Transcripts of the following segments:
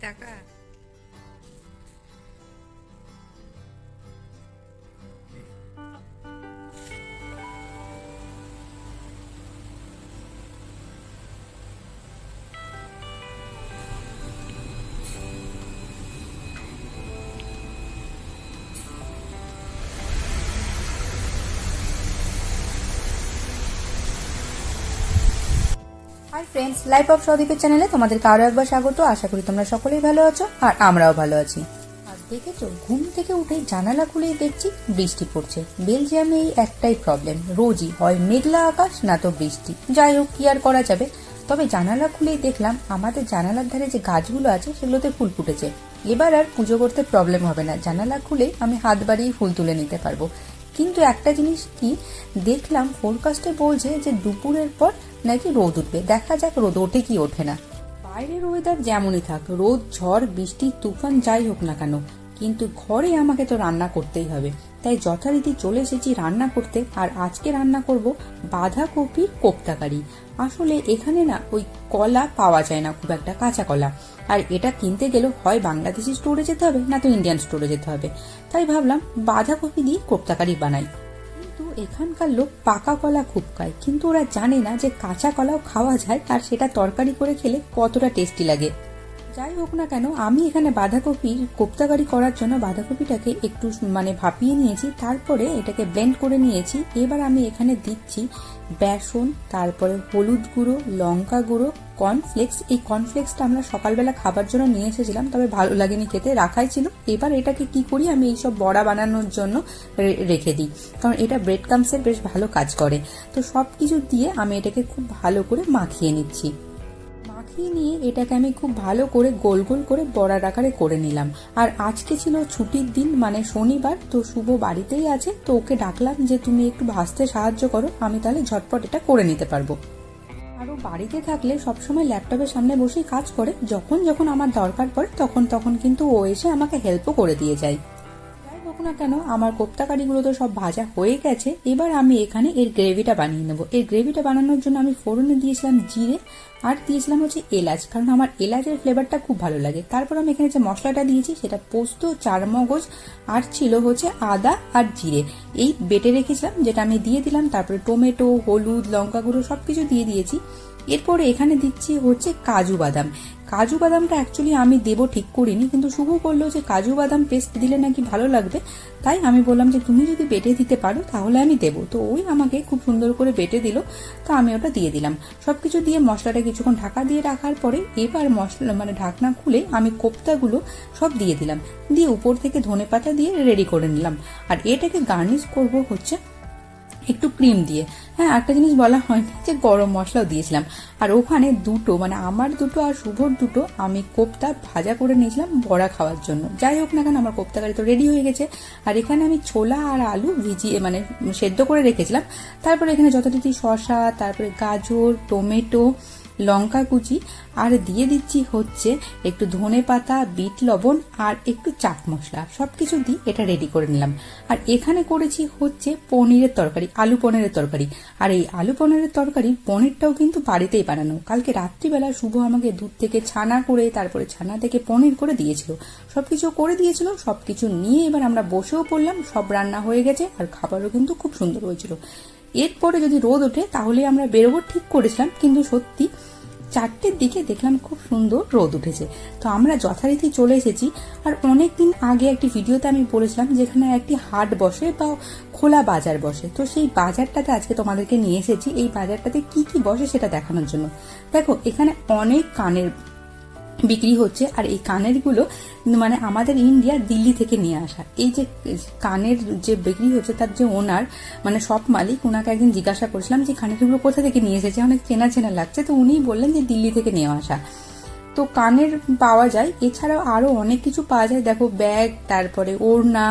টাকা। Hi friends, life of সদীপের চ্যানেলে তোমাদেরকে আরো একবার স্বাগত। আশা করি তোমরা সকলেই ভালো আছো আর আমরাও ভালো আছি। আর দেখেছো, ঘুম থেকে উঠে জানালা খুলেই দেখছি বৃষ্টি পড়ছে। বেলজিয়ামে এই একটাই প্রবলেম, রোজই হয় মেঘলা আকাশ না তো বৃষ্টি। যাই হোক, কি আর করা যাবে। তবে জানালা খুলেই দেখলাম আমাদের জানালার ধারে যে গাছগুলো আছে সেগুলোতে ফুল ফুটেছে। এবার আর পুজো করতে প্রবলেম হবে না, জানালা খুলেই আমি হাত বাড়িয়ে ফুল তুলে নিতে পারবো। কিন্তু একটা জিনিস কি দেখলাম, ফোরকাস্টে বলছে যে দুপুরের পর নাকি রোদ উঠবে। দেখা যাক রোদ ওঠে কি ওঠে না। বাইরের ওয়েদার যেমনই থাক, রোদ ঝড় বৃষ্টি তুফান যাই হোক না কেন, কিন্তু ঘরে আমাকে তো রান্না করতেই হবে। তাই যথারীতি চলে এসেছি রান্না করতে। আর আজকে রান্না করব বাঁধাকপির কোপ্তাকারি। আসলে এখানে না ওই কলা পাওয়া যায় না খুব একটা, কাঁচা কলা। আর এটা কিনতে গেলেও হয় বাংলাদেশি স্টোরে যেতে হবে না তো ইন্ডিয়ান স্টোরে যেতে হবে। তাই ভাবলাম বাঁধাকপি দিয়ে কোপ্তাকারি বানাই। কিন্তু এখানকার লোক পাকা কলা খুব খায়, কিন্তু ওরা জানে না যে কাঁচা কলাও খাওয়া যায় আর সেটা তরকারি করে খেলে কতটা টেস্টি লাগে। যাই হোক না কেন, আমি এখানে বাঁধাকপির কোপ্তাকারি করার জন্য বাঁধাকপিটাকে একটু ভাপিয়ে নিয়েছি, তারপরে এটাকে ব্লেন্ড করে নিয়েছি। এবার আমি এখানে দিচ্ছি বেসন, তারপরে হলুদ গুঁড়ো, লঙ্কা গুঁড়ো, কর্নফ্লেক্স। এই কর্নফ্লেক্সটা আমরা সকালবেলা খাবার জন্য নিয়ে এসেছিলাম, তবে ভালো লাগেনি খেতে, রাখাই ছিল। এবার এটাকে কি করি, আমি এইসব বড়া বানানোর জন্য রেখে দিই, কারণ এটা ব্রেড ক্রাম্বসের বেশ ভালো কাজ করে। তো সবকিছু দিয়ে আমি এটাকে খুব ভালো করে মাখিয়ে নিচ্ছি। মাখিয়ে নিয়ে এটাকে আমি খুব ভালো করে গোল গোল করে বড়ার আকারে করে নিলাম। আর আজকে ছিল ছুটির দিন, মানে শনিবার, তো শুভ বাড়িতেই আছে। তো ওকে ডাকলাম যে তুমি একটু ভাজতে সাহায্য করো, আমি তাহলে ঝটপট এটা করে নিতে পারবো। আরও বাড়িতে থাকলে সবসময় ল্যাপটপের সামনে বসেই কাজ করে, যখন যখন আমার দরকার পড়ে তখন তখন কিন্তু ও এসে আমাকে হেল্পও করে দিয়ে যায়। যাই হোক না কেন, আমার কোপ্তাকারিগুলো তো সব ভাজা হয়ে গেছে। এবার আমি এখানে এর গ্রেভিটা বানিয়ে নেবো। এর গ্রেভিটা বানানোর জন্য আমি ফোড়নে দিয়েছিলাম জিরে আর দিয়েছিলাম হচ্ছে এলাচ, কারণ আমার এলাচের ফ্লেভারটা খুব ভালো লাগে। তারপর আমি এখানে যে মশলাটা দিয়েছি সেটা পোস্ত, চারমগজ আর ছিল হচ্ছে আদা আর জিরে, এই বেটে রেখেছিলাম, যেটা আমি দিয়ে দিলাম। তারপরে টমেটো, হলুদ, লঙ্কা গুঁড়ো সবকিছু দিয়ে দিয়েছি। এরপরে এখানে দিচ্ছি হচ্ছে কাজু বাদাম। কাজু বাদামটা অ্যাকচুয়ালি আমি দেবো ঠিক করিনি, কিন্তু শুভ বললো যে কাজু বাদাম পেস্ট দিলে নাকি ভালো লাগবে। তাই আমি বললাম যে তুমি যদি বেটে দিতে পারো তাহলে আমি দেবো। তো ওই আমাকে খুব সুন্দর করে বেটে দিল, তো আমি ওটা দিয়ে দিলাম। সবকিছু দিয়ে মশলাটা কিছুক্ষণ ঢাকা দিয়ে রাখার পরে এবার মশলা ঢাকনা খুলে আমি কোপ্তাগুলো সব দিয়ে দিলাম, দিয়ে উপর থেকে ধনেপাতা দিয়ে রেডি করে নিলাম। আর এটাকে গার্নিশ করব হচ্ছে একটু ক্রিম দিয়ে। হ্যাঁ, একটা জিনিস বলা হয়নি যে গরম মশলাও দিয়েছিলাম। আর ওখানে দুটো, আমার দুটো আর শুভর দুটো আমি কোপ্তা ভাজা করে নিয়েছিলাম বড়া খাওয়ার জন্য। যাই হোক না কেন, আমার কোপ্তাকারি তো রেডি হয়ে গেছে। আর এখানে আমি ছোলা আর আলু ভিজিয়ে সেদ্ধ করে রেখেছিলাম। তারপরে এখানে যথারীতি শসা, তারপরে গাজর, টমেটো, লঙ্কা কুচি আর দিয়ে দিচ্ছি হচ্ছে একটু ধনে পাতা, বিট লবণ আর একটু চাট মশলা, সবকিছু দিয়ে এটা রেডি করে নিলাম। আর এখানে করেছি হচ্ছে পনিরের তরকারি, আলু পনিরের তরকারি। আর এই আলু পনিরের তরকারি পনিরটাও কিন্তু বাড়িতেই বানানো। কালকে রাত্রিবেলা শুভ আমাকে দুধ থেকে ছানা করে, তারপরে ছানা থেকে পনির করে দিয়েছিল, সবকিছু করে দিয়েছিল। সবকিছু নিয়ে এবার আমরা বসেও পড়লাম, সব রান্না হয়ে গেছে আর খাবারও কিন্তু খুব সুন্দর হয়েছিল। এরপরে যদি রোদ ওঠে তাহলে আমরা বেরোবো ঠিক করেছিলাম, কিন্তু সত্যি 4টের দিকে দেখলাম খুব সুন্দর রোদ উঠেছে। তো আমরা যথারীতি চলে এসেছি। আর অনেকদিন আগে একটি ভিডিওতে আমি বলেছিলাম যেখানে একটি হাট বসে বা খোলা বাজার বসে, তো সেই বাজারটাতে আজকে তোমাদেরকে নিয়ে এসেছি। এই বাজারটাতে কি কি বসে সেটা দেখানোর জন্য। দেখো, এখানে অনেক কানের বিক্রি হচ্ছে। আর এই কানের গুলো আমাদের ইন্ডিয়া দিল্লি থেকে নিয়ে আসা। এই যে কানের যে বিক্রি হচ্ছে তার যে ওনার সব মালিক, ওনাকে একদিন জিজ্ঞাসা করেছিলাম যে কানের গুলো কোথা থেকে নিয়ে এসেছে, অনেক চেনা চেনা লাগছে। তো উনিই বললেন যে দিল্লি থেকে নিয়ে আসা। তো কানের পাওয়া যায়, এছাড়াও আরো অনেক কিছু পাওয়া যায়। দেখো, ব্যাগ, তারপরে ওড়না,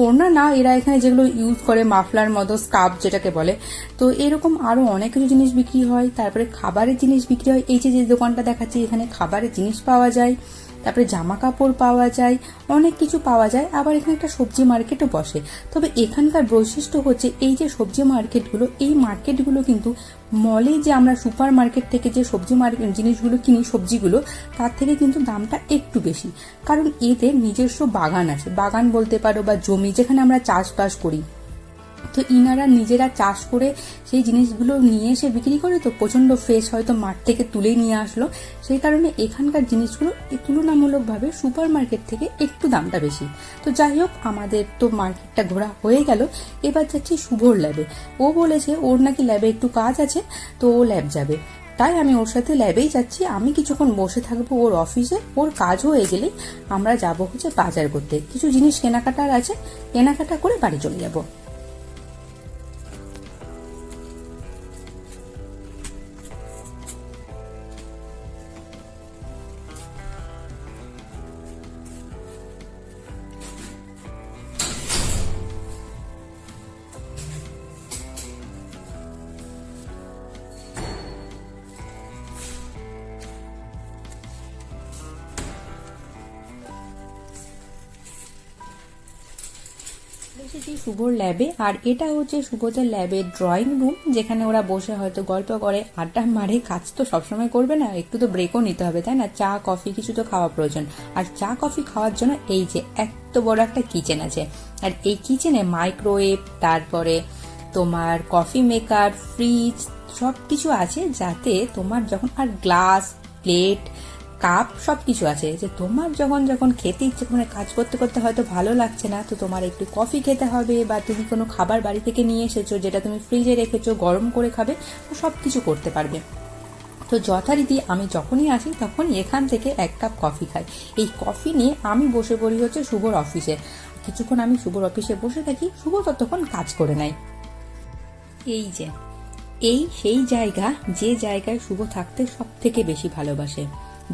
ওড়না না, এরা এখানে যেগুলো ইউজ করে মাফলার মতো, স্কার্ফ যেটাকে বলে, তো এরকম আরো অনেক কিছু জিনিস বিক্রি হয়। তারপরে খাবারের জিনিস বিক্রি হয়। এই যে দোকানটা দেখাচ্ছি, এখানে খাবারের জিনিস পাওয়া যায়। তারপরে জামা কাপড় পাওয়া যায়, অনেক কিছু পাওয়া যায়। আবার এখানে একটা সবজি মার্কেটও বসে। তবে এখানকার বৈশিষ্ট্য হচ্ছে এই যে সবজি মার্কেটগুলো, এই মার্কেটগুলো কিন্তু মলে যে আমরা সুপার মার্কেট থেকে যে সবজি মার্কেট জিনিসগুলো কিনি, সবজিগুলো, তার থেকে কিন্তু দামটা একটু বেশি। কারণ এদের নিজস্ব বাগান আছে, বাগান বলতে পারো বা জমি, যেখানে আমরা চাষবাস করি। তো ইনারা নিজেরা চাষ করে সেই জিনিসগুলো নিয়ে এসে বিক্রি করে, তো প্রচন্ড ফ্রেশ, হয়তো মাঠ থেকে তুলেই নিয়ে আসলো। সেই কারণে এখানকার জিনিসগুলো তুলনামূলকভাবে সুপার মার্কেট থেকে একটু দামটা বেশি। তো যাই হোক, আমাদের তো মার্কেটটা ঘোরা হয়ে গেল। এবার যাচ্ছি শুভর ল্যাবে। ও বলেছে ওর নাকি ল্যাবে একটু কাজ আছে, তো ও ল্যাব যাবে। তাই আমি ওর সাথে ল্যাবেই যাচ্ছি। আমি কিছুক্ষণ বসে থাকবো ওর অফিসে। ওর কাজ হয়ে গেলেই আমরা যাব হচ্ছে বাজার করতে। কিছু জিনিস কেনাকাটার আছে, কেনাকাটা করে বাড়ি চলে যাব। এসেছি শুভর ল্যাবে। আর এটা হচ্ছে শুভদের ল্যাবের ড্রয়িং রুম, যেখানে ওরা বসে হয়তো গল্প করে, আড্ডা মারে। কাজ তো সবসময় করবে না, একটু তো ব্রেকও নিতে হবে, তাই না? চা কফি কিছু তো খাওয়া প্রয়োজন। আর চা কফি খাওয়ার জন্য এই যে এত বড় একটা কিচেন আছে। আর এই কিচেনে মাইক্রোওয়েভ, তারপরে তোমার কফি মেকার, ফ্রিজ, সব কিছু আছে, যাতে তোমার যখন, আর গ্লাস, প্লেট, কাপ, সবকিছু আছে, যে তোমার যখন খেতে ইচ্ছে, মানে কাজ করতে করতে হয়তো ভালো লাগছে না, তো তোমার একটু কফি খেতে হবে, বা তুমি কোনো খাবার বাড়ি থেকে নিয়ে এসেছো যেটা তুমি ফ্রিজে রেখেছো, গরম করে খাবে, তো সবকিছু করতে পারবে। তো যথারীতি আমি যখনই আসি তখনই এখান থেকে এক কাপ কফি খাই। এই কফি নিয়ে আমি বসে পড়ি হচ্ছে শুভর অফিসে। কিছুক্ষণ আমি শুভর অফিসে বসে থাকি, শুভ ততক্ষণ কাজ করে নেয়। এই যে এই সেই জায়গা, যে জায়গায় শুভ থাকতে সব থেকে বেশি ভালোবাসে।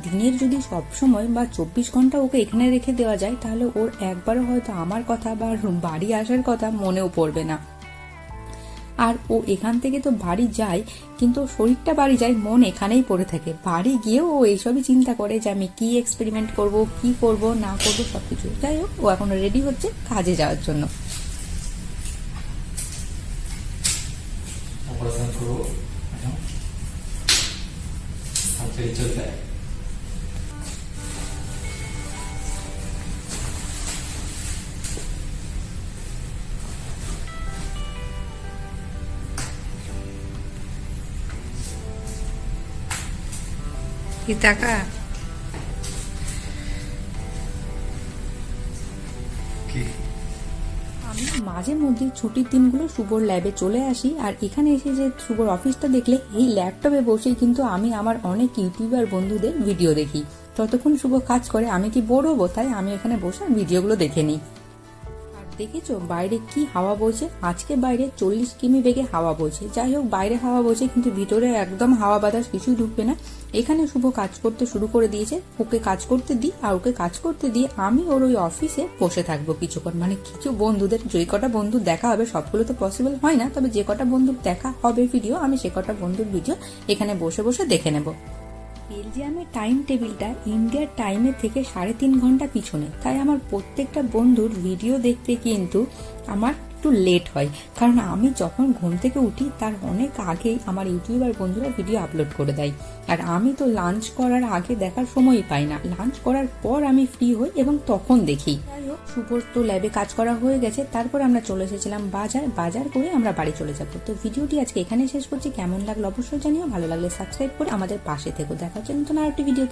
দিনের যদি সব সময় বা 24 ঘন্টা ওকে এখানে রেখে দেওয়া যায়, তাহলে ওর একবারও হয়তো আমার কথা বা বাড়ি আসার কথা মনেও পড়বে না। আর ও এখান থেকে তো বাড়ি যায়, কিন্তু শরীরটা বাড়ি যায়, মন এখানেই পড়ে থাকে। বাড়ি গিয়েও ও এইসবই চিন্তা করে যে আমি কি এক্সপেরিমেন্ট করব, কি করব না করব, সবকিছু। যাই হোক, ও এখন রেডি হচ্ছে কাজে যাওয়ার জন্য। কি টাকা আমি মাঝে মধ্যে ছুটির দিনগুলো শুভর ল্যাবে চলে আসি। আর এখানে এসে যে শুভর অফিসটা দেখলে, এই ল্যাপটপে বসেই কিন্তু আমি আমার অনেক ইউটিউবার বন্ধুদের ভিডিও দেখি। ততক্ষণ শুভ কাজ করে, আমি কি বোর হবো, তাই আমি এখানে বসে ভিডিওগুলো দেখে নিই। আর দেখেছো বাইরে কি হাওয়া বইছে? আজকে বাইরে 40 কিমি বেগে হাওয়া বইছে। যাই হোক, বাইরে হাওয়া বইছে, কিন্তু ভিতরে একদম হাওয়া বাতাস কিছুই ঢুকবে না। এখানে শুভ কাজ করতে শুরু করে দিয়েছে। ওকে কাজ করতে দিই, আর ওকে কাজ করতে দিয়ে আমি ওর ওই অফিসে বসে থাকবো কিছুক্ষণ। মানে কিছু বন্ধুদের, যে কটা বন্ধু দেখা হবে, সবগুলো তো পসিবল হয় না, তবে যে কটা বন্ধুর দেখা হবে ভিডিও, আমি সে কটা বন্ধুর ভিডিও এখানে বসে বসে দেখে নেব। বেলজিয়ামের টাইম টেবিলটা ইন্ডিয়ার টাইমের থেকে 3.5 ঘন্টা পিছনে, তাই আমার প্রত্যেকটা বন্ধুর ভিডিও দেখতে কিন্তু আমার একটু লেট হয়। কারণ আমি যখন ঘুম থেকে উঠি তার অনেক আগেই আমার ইউটিউবার বন্ধুরা ভিডিও আপলোড করে দেয়। আর আমি তো লাঞ্চ করার আগে দেখার সময়ই পাই না, লাঞ্চ করার পর আমি ফ্রি হই এবং তখন দেখি। যাই হোক, শুভর তো ল্যাবে কাজ করা হয়ে গেছে। তারপর আমরা চলে এসেছিলাম বাজার করে আমরা বাড়ি চলে যাব। তো ভিডিওটি আজকে এখানে শেষ করছি। কেমন লাগলো অবশ্যই জানিও, ভালো লাগলে সাবস্ক্রাইব করে আমাদের পাশে থেকো। দেখা হচ্ছে নতুন আরেকটি ভিডিও।